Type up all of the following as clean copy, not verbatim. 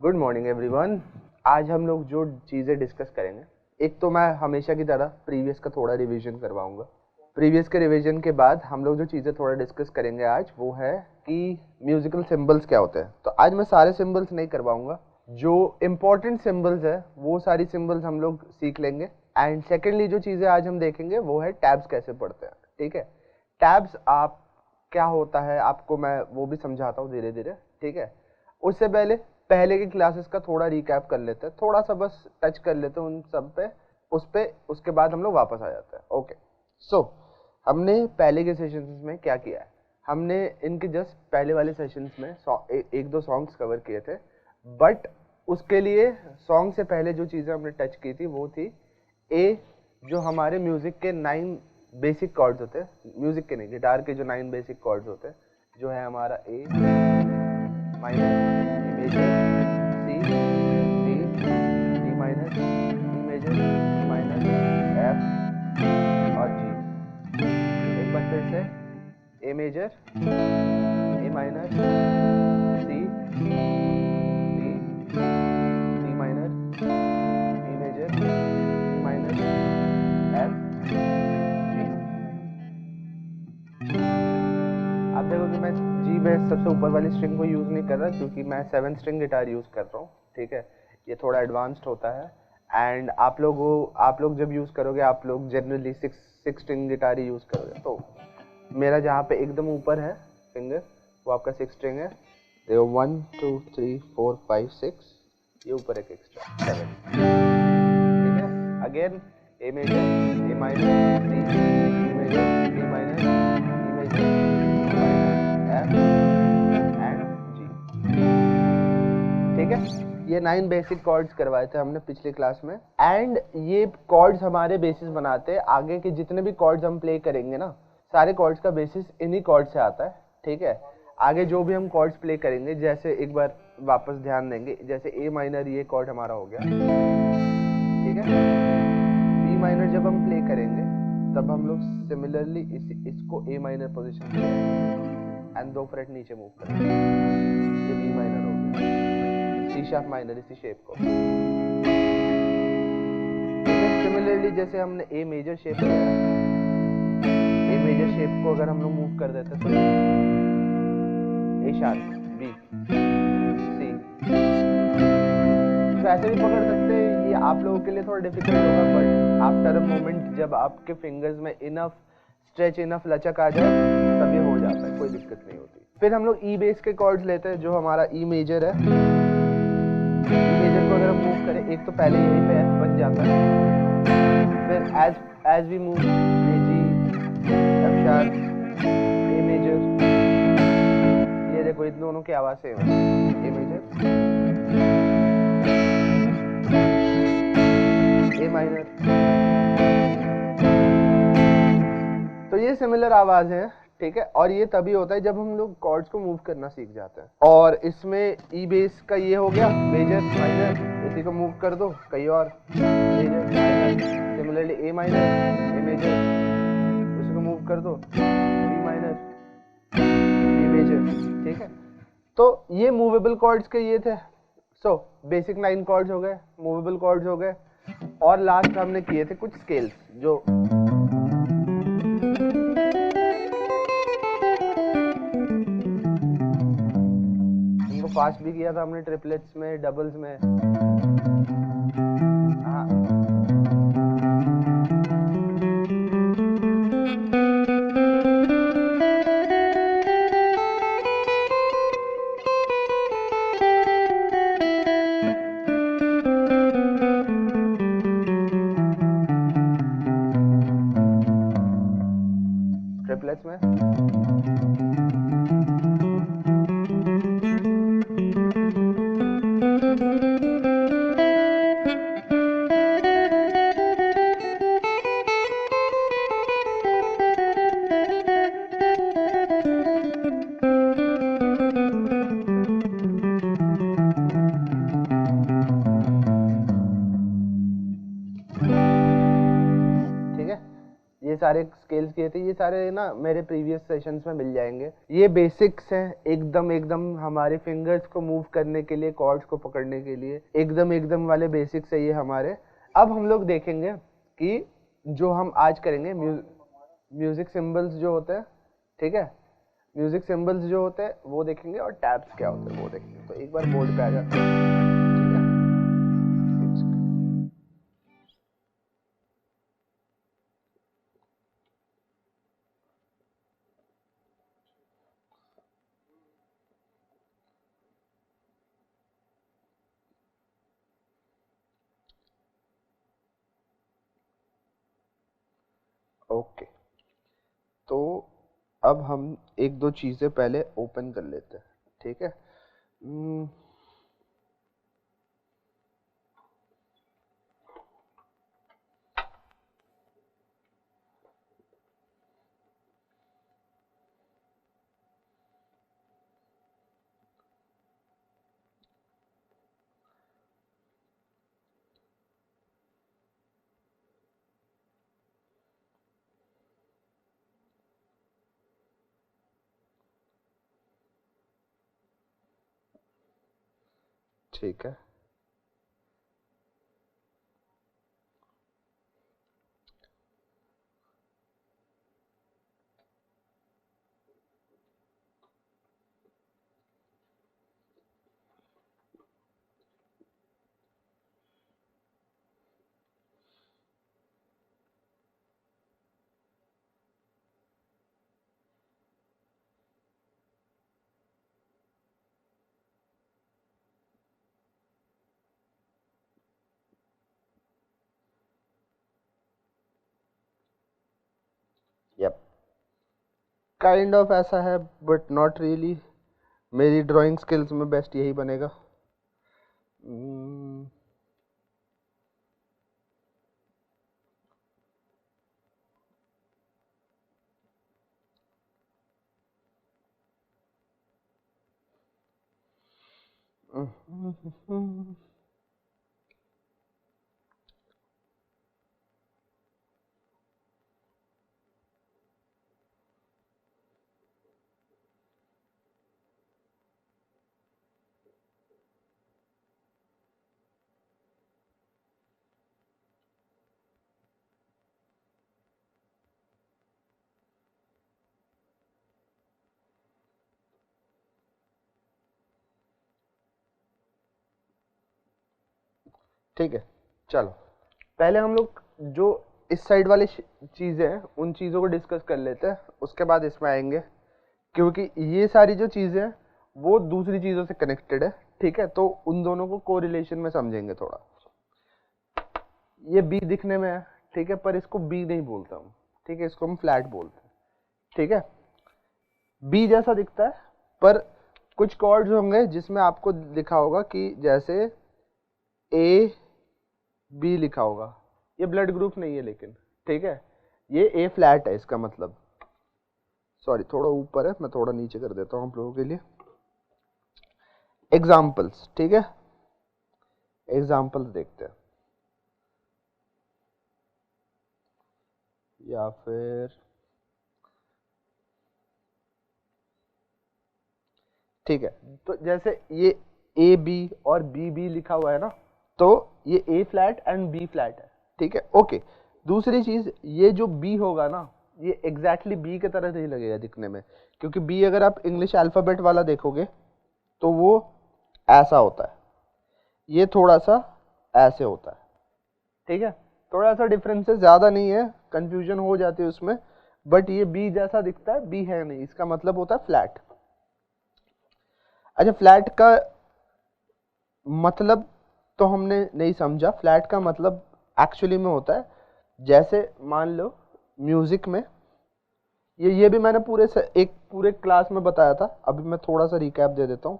Good morning everyone. आज हम लोग जो चीज़ें डिस्कस करेंगे, एक तो मैं हमेशा की तरह प्रीवियस का थोड़ा रिवीजन करवाऊंगा। प्रीवियस के रिवीजन के बाद हम लोग जो चीज़ें थोड़ा डिस्कस करेंगे आज वो है कि म्यूजिकल सिंबल्स क्या होते हैं। तो आज मैं सारे सिंबल्स नहीं करवाऊंगा, जो इम्पोर्टेंट सिंबल्स है वो सारी सिंबल्स हम लोग सीख लेंगे। एंड सेकेंडली जो चीज़ें आज हम देखेंगे वो है टैब्स कैसे पढ़ते हैं। ठीक है, टैब्स आप क्या होता है आपको मैं वो भी समझाता हूँ धीरे धीरे। ठीक है, उससे पहले की क्लासेस का थोड़ा रिकैप कर लेते हैं, थोड़ा सा बस टच कर लेते हैं उन सब पे, उसके बाद हम लोग वापस आ जाते हैं। ओके, सो हमने पहले के सेशंस में क्या किया है, हमने इनके जस्ट पहले वाले सेशंस में एक दो सॉन्ग्स कवर किए थे, बट उसके लिए सॉन्ग से पहले जो चीज़ें हमने टच की थी वो थी ए, जो हमारे म्यूजिक के 9 बेसिक कॉर्ड्स होते हैं, म्यूजिक के नहीं, गिटार के जो 9 बेसिक कॉर्ड्स होते हैं, जो है हमारा A minor, A major, C, D, D minor, D major, D minor, F और जी। एक बार फिर से, A major, A minor, C, D, D minor, D major, D minor, F, आप देखोगे मैं जी में सबसे ऊपर वाली स्ट्रिंग को यूज़ नहीं कर रहा क्योंकि मैं 7 स्ट्रिंग गिटार यूज़ कर रहा हूँ। ठीक है, ये थोड़ा एडवांस्ड होता है एंड आप लोग जब यूज़ करोगे आप लोग जनरली 6 स्ट्रिंग गिटार ही यूज़ करोगे। तो मेरा जहाँ पे एकदम ऊपर है फिंगर वो आपका 6 स्ट्रिंग है, देखो 1 2 3 4 5 6, ये ऊपर एक एक्स्ट्रा 7। ठीक है, again A major, A minor, D, D major, D minor, D major, F and G. ठीक है, ये 9 बेसिक कॉर्ड्स करवाए थे हमने पिछली क्लास में एंड ये कॉर्ड्स हमारे बेसिस बनाते हैं। आगे के जितने भी कॉर्ड्स हम प्ले करेंगे ना, सारे कॉर्ड्स का बेसिस इन्हीं कॉर्ड से आता है। ठीक है, आगे जो भी हम कॉर्ड्स प्ले करेंगे, जैसे एक बार वापस ध्यान देंगे, जैसे ए माइनर ये कॉर्ड हमारा हो गया। ठीक है, बी माइनर जब हम प्ले करेंगे तब हम लोग सिमिलरली इसको ए माइनर पोजीशन पे एंड 2 फ्रेट नीचे मूव करेंगे, ये बी माइनर हो गया। सी शार्प माइनर इसी शेप को। सिमिलरली जैसे हमने ए मेजर शेप लिया, ए मेजर शेप को अगर हम लोग मूव कर देते तो ए शार्प, बी, सी, तो ऐसे भी पकड़ सकते हैं। ये आप लोगों के लिए थोड़ा डिफिकल्ट होगा, बट आफ्टर अ मोमेंट जब आपके फिंगर्स में इनफ स्ट्रेच, इनफ लचक आ जाए तब ये हो जाता है, कोई दिक्कत नहीं होती। फिर हम लोग ई बेस के कॉर्ड्स लेते हैं, जो हमारा ई मेजर है। ई मेजर को अगर हम मूव करें, एक तो पहले यहीं पे बन जाता है, फिर as we move A G, F sharp, A major, ये देखो इन दोनों की आवाज सेम है, ए मेजर, ए माइनर। तो ये सिमिलर आवाज है। ठीक है, और ये तभी होता है जब हम लोग कॉर्ड्स को मूव करना सीख जाते हैं। और इसमें ई बेस का ये हो गया मेजर माइनर, इसी को मूव कर दो कहीं और, major minor, similarly A minor, A major, उसी को मूव कर दो बी माइनर, बी मेजर। ठीक है, तो ये मूवेबल कॉर्ड्स के ये थे। सो बेसिक 9 कॉर्ड्स हो गए, मूवेबल कॉर्ड्स हो गए, और लास्ट हमने किए थे कुछ स्केल्स, जो इनको फास्ट भी किया था हमने ट्रिपलेट्स में, डबल्स में। हाँ, ट्रिपलेट्स में सारे स्केल्स किए थे, ये सारे ना मेरे प्रीवियस सेशंस में मिल जाएंगे। ये बेसिक्स हैं एकदम एकदम हमारे फिंगर्स को मूव करने के लिए, कॉर्ड्स को पकड़ने के लिए एकदम एकदम वाले बेसिक्स है ये हमारे। अब हम लोग देखेंगे कि जो हम आज करेंगे म्यूजिक सिंबल्स जो होते हैं, ठीक है, म्यूजिक सिंबल्स जो होते हैं वो देखेंगे और टैब्स क्या होते हैं वो देखेंगे। तो एक बार बोर्ड पे आ जाते हैं, ठीक है। ओके, तो अब हम एक दो चीजें पहले ओपन कर लेते हैं, ठीक है। ठीक है, यप, काइंड ऑफ ऐसा है बट नॉट रियली। मेरी ड्राइंग स्किल्स में बेस्ट यही बनेगा। ठीक है, चलो पहले हम लोग जो इस साइड वाली चीजें हैं उन चीजों को डिस्कस कर लेते हैं, उसके बाद इसमें आएंगे, क्योंकि ये सारी जो चीजें हैं वो दूसरी चीजों से कनेक्टेड है, ठीक है। तो उन दोनों को कोरिलेशन में समझेंगे थोड़ा। ये बी दिखने में है, ठीक है, पर इसको बी नहीं बोलता हूँ, ठीक है, इसको हम फ्लैट बोलते हैं, ठीक है। बी जैसा दिखता है, पर कुछ कॉर्ड्स होंगे जिसमें आपको लिखा होगा कि जैसे ए बी लिखा होगा, ये ब्लड ग्रुप नहीं है लेकिन, ठीक है, ये ए फ्लैट है इसका मतलब। सॉरी, थोड़ा ऊपर है, मैं थोड़ा नीचे कर देता हूँ आप लोगों के लिए। एग्जाम्पल्स, ठीक है, एग्जाम्पल्स देखते हैं, या फिर ठीक है, तो जैसे ये ए बी और बी बी लिखा हुआ है ना, तो ये ए फ्लैट एंड बी फ्लैट है, ठीक है, ओके। दूसरी चीज, ये जो बी होगा ना, ये एग्जैक्टली बी की तरह नहीं लगेगा दिखने में, क्योंकि बी अगर आप इंग्लिश अल्फाबेट वाला देखोगे तो वो ऐसा होता है, ये थोड़ा सा ऐसे होता है, ठीक है। थोड़ा सा डिफरेंस है, ज्यादा नहीं है, कंफ्यूजन हो जाती है उसमें, बट ये बी जैसा दिखता है, बी है नहीं, इसका मतलब होता है फ्लैट। अच्छा, फ्लैट का मतलब तो हमने नहीं समझा। फ्लैट का मतलब एक्चुअली में होता है, जैसे मान लो म्यूजिक में, ये भी मैंने एक पूरे क्लास में बताया था, अभी मैं थोड़ा सा रिकैप दे देता हूँ।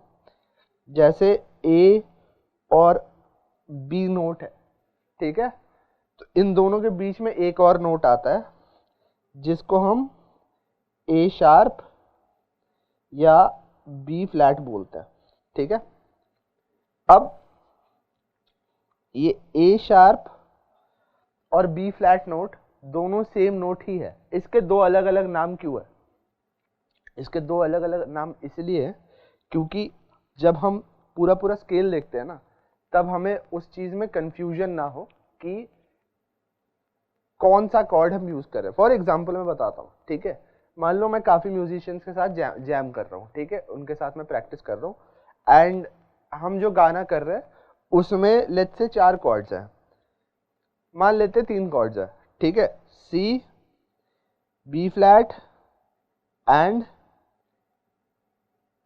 जैसे ए और बी नोट है, ठीक है, तो इन दोनों के बीच में एक और नोट आता है जिसको हम ए शार्प या बी फ्लैट बोलते हैं, ठीक है। अब ये ए शार्प और बी फ्लैट नोट दोनों सेम नोट ही है। इसके दो अलग अलग नाम क्यों है? इसके दो अलग अलग नाम इसलिए है क्योंकि जब हम पूरा पूरा स्केल देखते हैं ना, तब हमें उस चीज में कंफ्यूजन ना हो कि कौन सा कॉर्ड हम यूज कर रहे हैं। फॉर एग्जाम्पल मैं बताता हूँ, ठीक है। मान लो मैं काफी म्यूजिशियंस के साथ जैम कर रहा हूँ, ठीक है, उनके साथ मैं प्रैक्टिस कर रहा हूँ एंड हम जो गाना कर रहे हैं उसमें लेट्स से 4 कॉर्ड्स हैं, मान लेते 3 कॉर्ड्स हैं, ठीक है, C, B flat and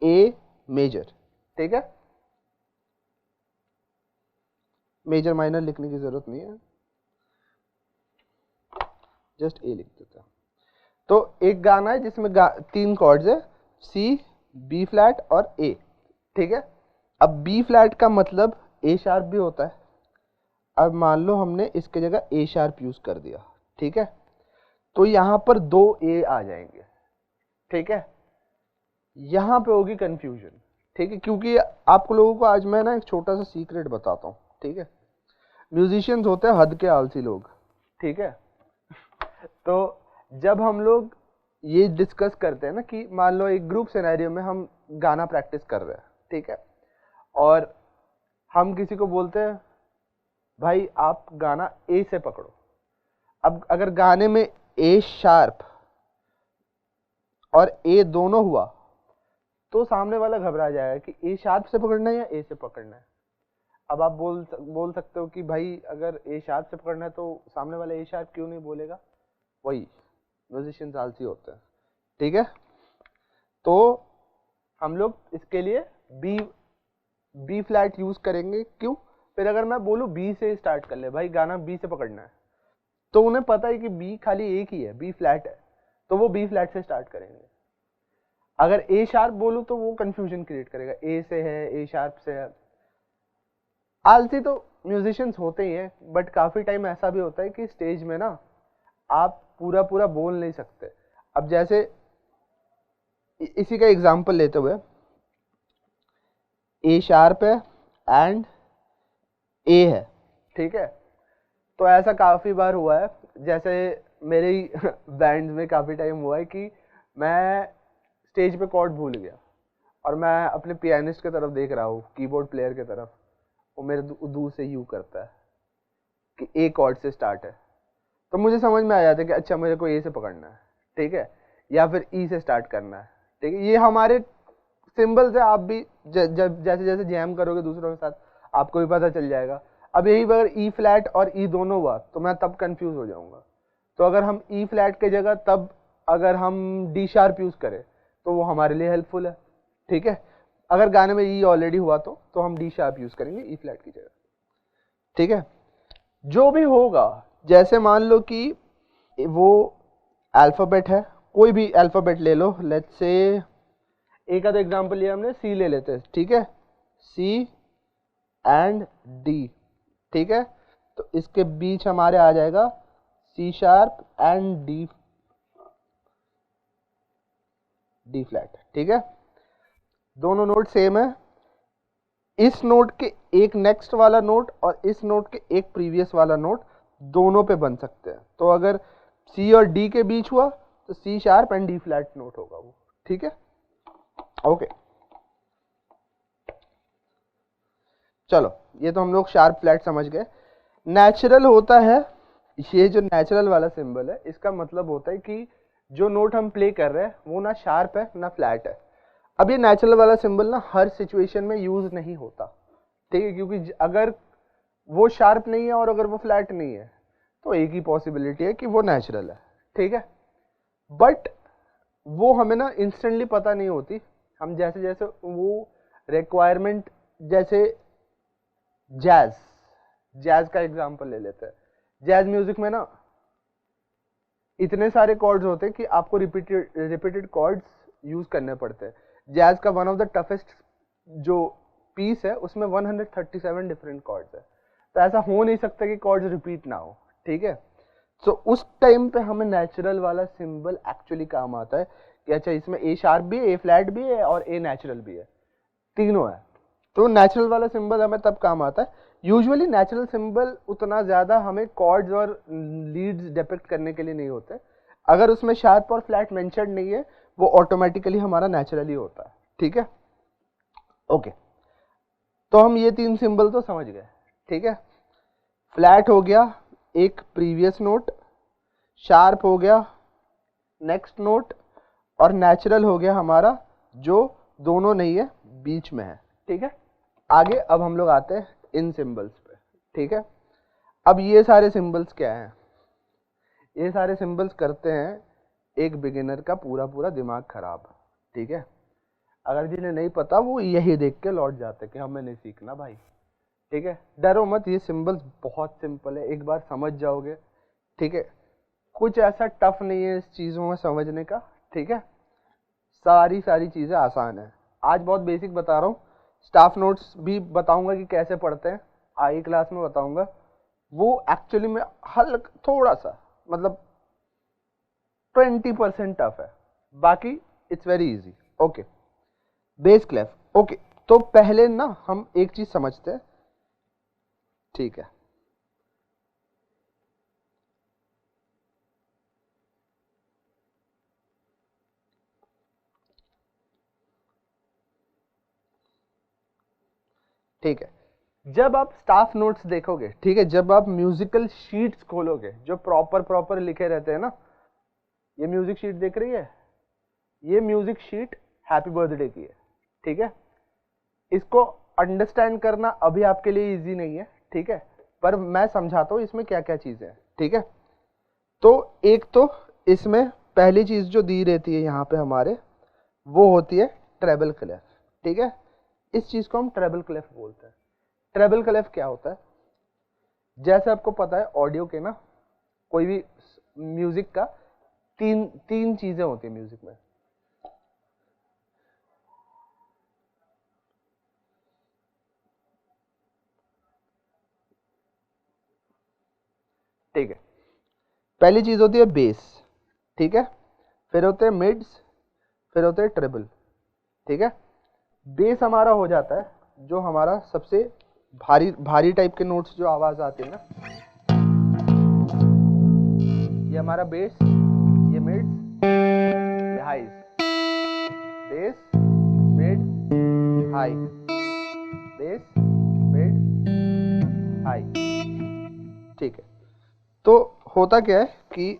A major, ठीक है। मेजर माइनर लिखने की जरूरत नहीं है, जस्ट ए लिख देता हूं। तो एक गाना है जिसमें 3 कॉर्ड्स है, सी, बी फ्लैट और ए, ठीक है। अब बी फ्लैट का मतलब ए शार्प भी होता है। अब मान लो हमने इसके जगह ए शार्प यूज कर दिया, ठीक है, तो यहां पर 2 ए आ जाएंगे, ठीक है। यहां पे होगी कंफ्यूजन, ठीक है, क्योंकि आप लोगों को आज मैं ना एक छोटा सा सीक्रेट बताता हूं, ठीक है। म्यूजिशियंस होते हैं हद के आलसी लोग, ठीक है। तो जब हम लोग ये डिस्कस करते हैं ना कि मान लो एक ग्रुप सिनेरियो में हम गाना प्रैक्टिस कर रहे हैं, ठीक है, और हम किसी को बोलते हैं भाई आप गाना ए से पकड़ो। अब अगर गाने में ए शार्प और ए दोनों हुआ तो सामने वाला घबरा जाएगा कि ए शार्प से पकड़ना है या ए से पकड़ना है। अब आप बोल सकते हो कि भाई अगर ए शार्प से पकड़ना है तो सामने वाला ए शार्प क्यों नहीं बोलेगा? वही म्यूजिशियंस आलसी होते हैं, ठीक है। तो हम लोग इसके लिए बी फ्लैट यूज करेंगे, क्यों? फिर अगर मैं बोलूं बी से स्टार्ट कर ले भाई, गाना बी से पकड़ना है, तो उन्हें पता है कि बी खाली एक ही है, बी फ्लैट है, तो वो बी फ्लैट से स्टार्ट करेंगे। अगर ए शार्प बोलूं तो वो कंफ्यूजन क्रिएट करेगा, ए से है, ए शार्प से है। आलसी तो म्यूजिशियंस होते ही हैं, बट काफी टाइम ऐसा भी होता है कि स्टेज में ना आप पूरा पूरा बोल नहीं सकते। अब जैसे इसी का एग्जांपल लेते हुए, ए शार्प है एंड ए है, ठीक है, तो ऐसा काफी बार हुआ है। जैसे मेरे ही बैंड में काफी टाइम हुआ है कि मैं स्टेज पे कॉर्ड भूल गया और मैं अपने पियानिस्ट की तरफ देख रहा हूँ, कीबोर्ड प्लेयर की तरफ, वो मेरे दूर से यू करता है कि ए कॉर्ड से स्टार्ट है, तो मुझे समझ में आ जाता है कि अच्छा मेरे को ए से पकड़ना है, ठीक है, या फिर ई से स्टार्ट करना है, ठीक है। ये हमारे सिंबल्स है, आप भी जैसे जैसे जैम करोगे दूसरों के साथ आपको भी पता चल जाएगा। अब यही अगर ई फ्लैट और ई दोनों हुआ तो मैं तब कंफ्यूज हो जाऊंगा। तो अगर हम ई फ्लैट के जगह तब अगर हम डी शार्प यूज करें तो वो हमारे लिए हेल्पफुल है, ठीक है। अगर गाने में ई ऑलरेडी हुआ तो हम डी शार्प यूज करेंगे ई फ्लैट की जगह, ठीक है। जो भी होगा, जैसे मान लो कि वो अल्फाबेट है, कोई भी अल्फाबेट ले लो, लेट्स से ए का तो एग्जांपल लिया हमने, सी ले लेते हैं, ठीक है, सी एंड डी, ठीक है। तो इसके बीच हमारे आ जाएगा C sharp and D flat, ठीक है। दोनों नोट सेम है, इस नोट के एक नेक्स्ट वाला नोट और इस नोट के एक प्रीवियस वाला नोट दोनों पे बन सकते हैं। तो अगर सी और डी के बीच हुआ तो C sharp and D flat note होगा वो, ठीक है, ओके। चलो ये तो हम लोग शार्प फ्लैट समझ गए। नेचुरल होता है, ये जो नेचुरल वाला सिंबल है इसका मतलब होता है कि जो नोट हम प्ले कर रहे हैं वो ना शार्प है ना फ्लैट है। अब ये नेचुरल वाला सिंबल ना हर सिचुएशन में यूज नहीं होता, ठीक है, क्योंकि अगर वो शार्प नहीं है और अगर वो फ्लैट नहीं है तो एक ही पॉसिबिलिटी है कि वो नेचुरल है, ठीक है। बट वो हमें ना इंस्टेंटली पता नहीं होती, हम जैसे जैसे वो रिक्वायरमेंट, जैसे जैज का एग्जांपल ले लेते हैं। जैज म्यूजिक में ना इतने सारे कॉर्ड्स होते हैं कि आपको रिपीटेड कॉर्ड्स यूज करने पड़ते हैं। जैज का वन ऑफ द टफेस्ट जो पीस है उसमें 137 डिफरेंट कॉर्ड्स है, तो ऐसा हो नहीं सकता कि कॉर्ड्स रिपीट ना हो, ठीक है। तो उस टाइम पे हमें नेचुरल वाला सिंबल एक्चुअली काम आता है कि अच्छा इसमें ए शार्प भी है, ए फ्लैट भी है और ए नेचुरल भी है, तीनों है। तो नेचुरल वाला सिंबल हमें तब काम आता है। यूजुअली नेचुरल सिंबल उतना ज़्यादा हमें कॉर्ड्स और लीड्स डिपिक्ट करने के लिए नहीं होते, अगर उसमें शार्प और फ्लैट मेंशन नहीं है वो ऑटोमेटिकली हमारा नेचुरली होता है, ठीक है। ओके, तो हम ये 3 सिंबल तो समझ गए, ठीक है। फ्लैट हो गया एक प्रीवियस नोट, शार्प हो गया नेक्स्ट नोट, और नेचुरल हो गया हमारा जो दोनों नहीं है बीच में है, ठीक है। आगे अब हम लोग आते हैं इन सिंबल्स पे, ठीक है। अब ये सारे सिंबल्स क्या हैं? ये सारे सिंबल्स करते हैं एक बिगिनर का पूरा पूरा दिमाग खराब, ठीक है। अगर जिन्हें नहीं पता वो यही देख के लौट जाते कि हमें नहीं सीखना भाई, ठीक है। डरो मत, ये सिंबल्स बहुत सिंपल है, एक बार समझ जाओगे, ठीक है। कुछ ऐसा टफ नहीं है इस चीज़ों में समझने का, ठीक है। सारी चीज़ें आसान है। आज बहुत बेसिक बता रहा हूँ, स्टाफ नोट्स भी बताऊंगा कि कैसे पढ़ते हैं, आई क्लास में बताऊंगा। वो एक्चुअली में हल्का थोड़ा सा मतलब 20% टफ है, बाकी it's very easy. Okay, bass clef. Okay, तो पहले ना हम एक चीज समझते हैं, ठीक है। ठीक है, जब आप स्टाफ नोट्स देखोगे, ठीक है, जब आप म्यूजिकल शीट्स खोलोगे जो प्रॉपर लिखे रहते हैं ना, ये म्यूजिक शीट देख रही है, ये म्यूजिक शीट हैप्पी बर्थडे की है, ठीक है। इसको अंडरस्टैंड करना अभी आपके लिए इजी नहीं है, ठीक है, पर मैं समझाता हूँ इसमें क्या क्या चीजें हैं, ठीक है। तो एक तो इसमें पहली चीज जो दी रहती है यहाँ पे हमारे, वो होती है ट्रेबल क्लेफ, ठीक है। इस चीज को हम ट्रेबल क्लेफ बोलते हैं। ट्रेबल क्लेफ क्या होता है? जैसे आपको पता है ऑडियो के ना, कोई भी म्यूजिक का तीन चीजें होती है म्यूजिक में। ठीक है, पहली चीज होती है बेस, ठीक है, फिर होते हैं मिड्स, फिर होते हैं ट्रिबल, ठीक है। बेस हमारा हो जाता है जो हमारा सबसे भारी टाइप के नोट्स जो आवाज आती है ना, ये हमारा बेस, ये मिड्स, ये highs, base mid high, base mid high, ठीक है। तो होता क्या है कि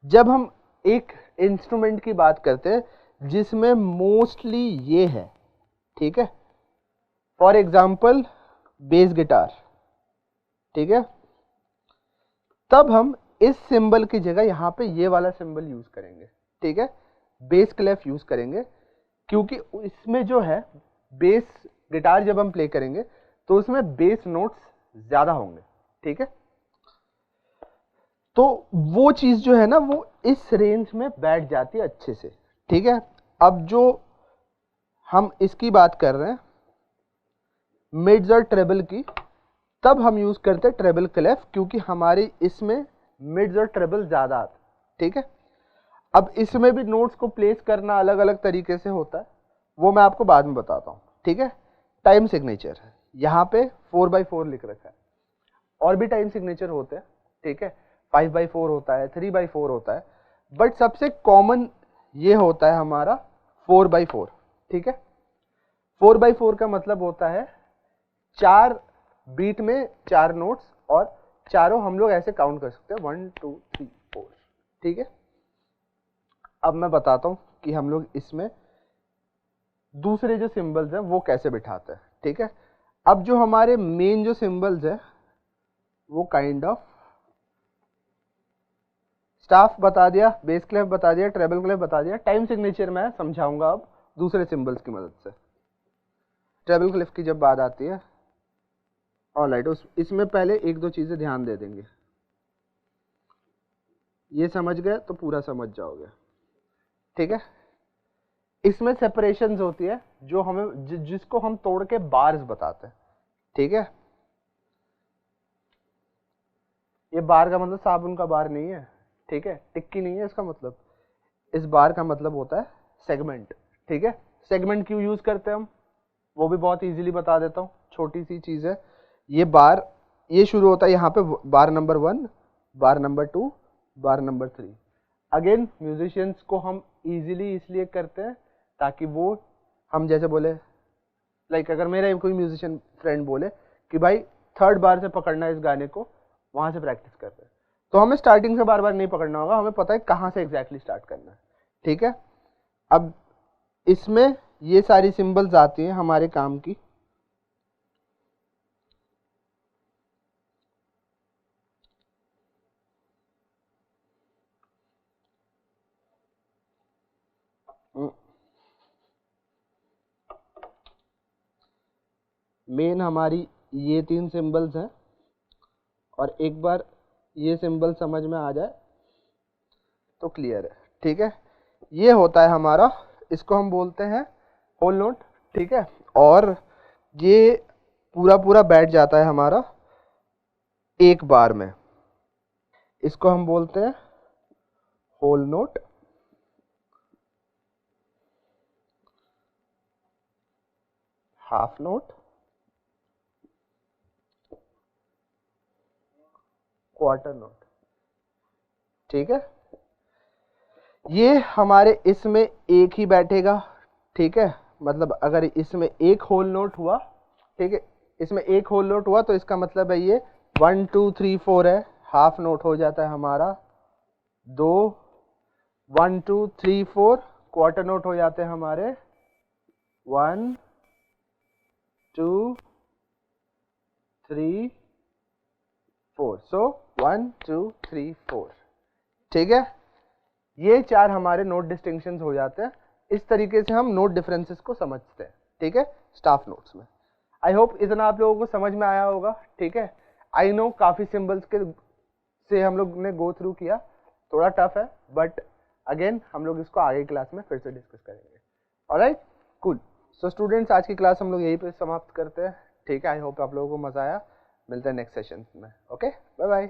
जब हम एक इंस्ट्रूमेंट की बात करते हैं जिसमें मोस्टली ये है, ठीक है, फॉर एग्जाम्पल बेस गिटार, ठीक है, तब हम इस सिंबल की जगह यहाँ पे ये वाला सिंबल यूज करेंगे, ठीक है, बेस क्लेफ यूज करेंगे, क्योंकि इसमें जो है बेस गिटार जब हम प्ले करेंगे तो उसमें बेस नोट्स ज्यादा होंगे, ठीक है। तो वो चीज जो है ना वो इस रेंज में बैठ जाती है अच्छे से, ठीक है। अब जो हम इसकी बात कर रहे हैं मिड्स और ट्रेबल की, तब हम यूज करते हैं ट्रेबल क्लेफ, क्योंकि हमारे इसमें मिड्स और ट्रेबल ज्यादा आते, ठीक है। अब इसमें भी नोट्स को प्लेस करना अलग अलग तरीके से होता है, वो मैं आपको बाद में बताता हूँ, ठीक है। टाइम सिग्नेचर यहाँ पे 4x4 लिख रखा है, और भी टाइम सिग्नेचर होते हैं, ठीक है, 5x4 होता है, 3x4 होता है, बट सबसे कॉमन ये होता है हमारा 4x4, ठीक है। 4x4 का मतलब होता है 4 बीट में 4 नोट्स, और चारों हम लोग ऐसे काउंट कर सकते हैं 1 2 3 4, ठीक है। अब मैं बताता हूं कि हम लोग इसमें दूसरे जो सिंबल्स हैं वो कैसे बिठाते हैं, ठीक है। अब जो हमारे मेन जो सिंबल्स है वो काइंड ऑफ स्टाफ बता दिया, बेस क्लेफ बता दिया, ट्रेबल क्लेफ बता दिया, टाइम सिग्नेचर मैं समझाऊंगा अब दूसरे सिंबल्स की मदद से। ट्रेबल क्लेफ की जब बात आती है, ऑलराइट, इसमें पहले एक दो चीजें ध्यान दे देंगे, ये समझ गए तो पूरा समझ जाओगे, ठीक है। इसमें सेपरेशंस होती है जो हमें जिसको हम तोड़ के बार्स बताते हैं, ठीक है। ये बार का मतलब साबुन का बार नहीं है, ठीक है, टिक्की नहीं है इसका मतलब। इस बार का मतलब होता है सेगमेंट, ठीक है। सेगमेंट क्यों यूज करते हैं हम? वो भी बहुत इजीली बता देता हूँ, छोटी सी चीज़ है। ये बार, ये शुरू होता है यहाँ पे बार नंबर 1, बार नंबर 2, बार नंबर 3। अगेन म्यूजिशियंस को हम इजीली इसलिए करते हैं ताकि वो, हम जैसे बोले लाइक अगर मेरा कोई म्यूजिशियन फ्रेंड बोले कि भाई 3rd बार से पकड़ना है इस गाने को, वहाँ से प्रैक्टिस करते हैं, तो हमें स्टार्टिंग से बार बार नहीं पकड़ना होगा, हमें पता है कहाँ से एग्जैक्टली स्टार्ट करना है। ठीक है, अब इसमें ये सारी सिंबल्स आती हैं हमारे काम की। मेन हमारी ये 3 सिंबल्स हैं, और एक बार ये सिंबल समझ में आ जाए तो क्लियर है। ठीक है, ये होता है हमारा, इसको हम बोलते हैं होल नोट। ठीक है, और ये पूरा पूरा बैठ जाता है हमारा एक बार में, इसको हम बोलते हैं whole note. Half note, quarter note. ठीक है, ये हमारे इसमें एक ही बैठेगा। ठीक है, मतलब अगर इसमें एक होल नोट हुआ, ठीक है, इसमें एक होल नोट हुआ तो इसका मतलब है ये 1 2 3 4 है, हाफ नोट हो जाता है हमारा 2, 1 2 3 4, क्वार्टर नोट हो जाते हैं हमारे 1 2 3 4। सो 1 2 3 4। ठीक है, ये 4 हमारे नोट डिस्टिंक्शंस हो जाते हैं। इस तरीके से हम नोट डिफरेंसेस को समझते हैं। ठीक है, स्टाफ नोट्स में। आई होप इतना आप लोगों को समझ में आया होगा। ठीक है, आई नो काफी सिंबल्स के से हम लोग ने गो थ्रू किया, थोड़ा टफ है, बट अगेन हम लोग इसको आगे क्लास में फिर से डिस्कस करेंगे। Alright, cool. सो स्टूडेंट्स, आज की क्लास हम लोग यहीं पे समाप्त करते हैं। ठीक है, आई होप आप लोगों को मजा आया। मिलते हैं नेक्स्ट सेशन में। Okay, bye bye.